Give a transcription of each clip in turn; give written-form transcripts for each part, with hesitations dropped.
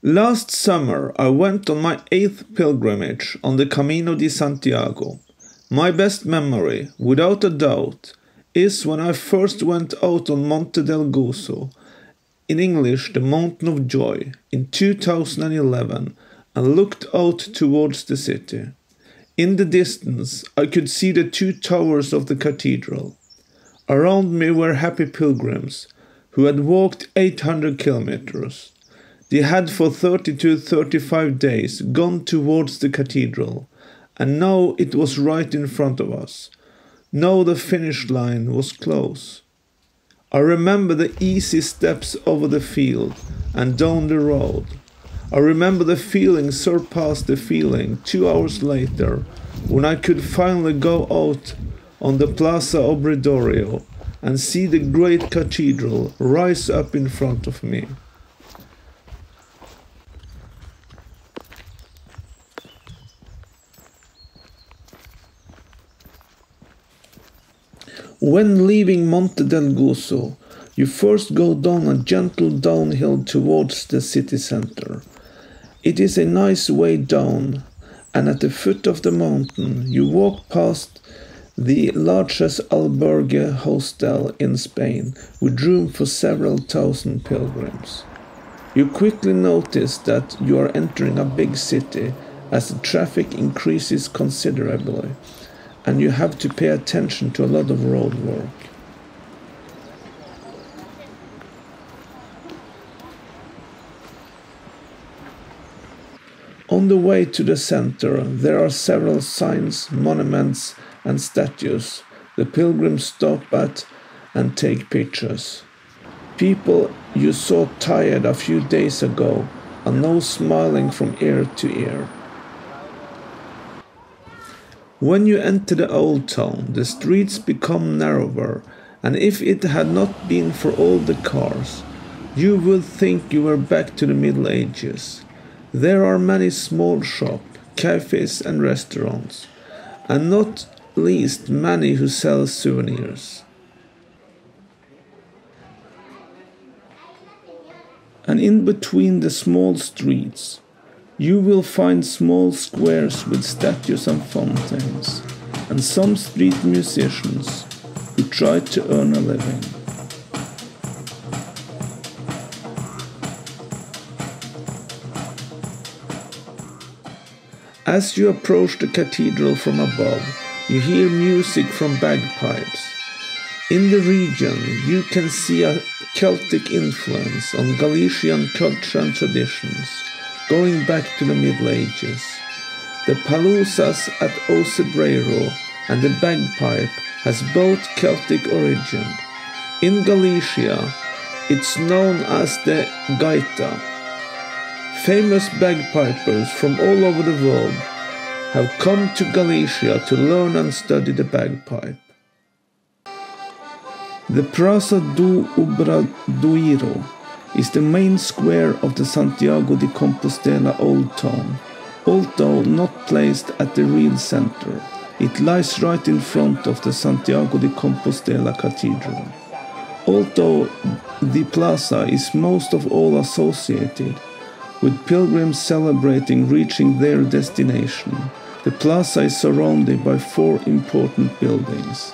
Last summer I went on my 8th pilgrimage on the Camino de Santiago. My best memory, without a doubt, is when I first went out on Monte del Gozo, in English the Mountain of Joy, in 2011 and looked out towards the city. In the distance I could see the 2 towers of the cathedral. Around me were happy pilgrims who had walked 800 kilometers. They had for 30 to 35 days gone towards the cathedral, and now it was right in front of us. Now the finish line was close. I remember the easy steps over the field and down the road. I remember the feeling surpassed the feeling 2 hours later when I could finally go out on the Plaza Obradoiro and see the great cathedral rise up in front of me. When leaving Monte del Gozo, you first go down a gentle downhill towards the city center. It is a nice way down, and at the foot of the mountain you walk past the largest albergue hostel in Spain, with room for several thousand pilgrims. You quickly notice that you are entering a big city as the traffic increases considerably, and you have to pay attention to a lot of road work. On the way to the center, there are several signs, monuments, and statues the pilgrims stop at and take pictures. People you saw tired a few days ago are now smiling from ear to ear. When you enter the old town, the streets become narrower, and if it had not been for all the cars, you would think you were back to the Middle Ages. There are many small shops, cafes and restaurants, and not least many who sell souvenirs. And in between the small streets, you will find small squares with statues and fountains, and some street musicians who try to earn a living. As you approach the cathedral from above, you hear music from bagpipes. In the region, you can see a Celtic influence on Galician culture and traditions, going back to the Middle Ages. The palousas at Ocebreiro and the bagpipe has both Celtic origin. In Galicia, it's known as the gaita. Famous bagpipers from all over the world have come to Galicia to learn and study the bagpipe. The Praça do Obradoiro is the main square of the Santiago de Compostela Old Town. Although not placed at the real center, it lies right in front of the Santiago de Compostela Cathedral. Although the plaza is most of all associated with pilgrims celebrating reaching their destination, the plaza is surrounded by 4 important buildings,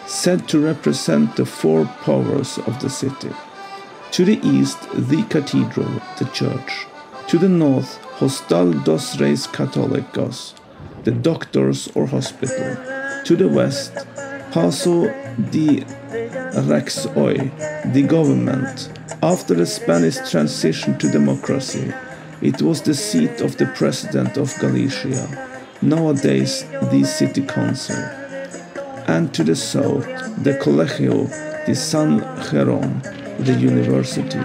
said to represent the 4 powers of the city. To the east, the cathedral, the church. To the north, Hostal dos Reis Católicos, the doctors or hospital. To the west, Paso de Raxoi, the government. After the Spanish transition to democracy, it was the seat of the president of Galicia, nowadays the city council. And to the south, the Colegio de San Jerome, the university.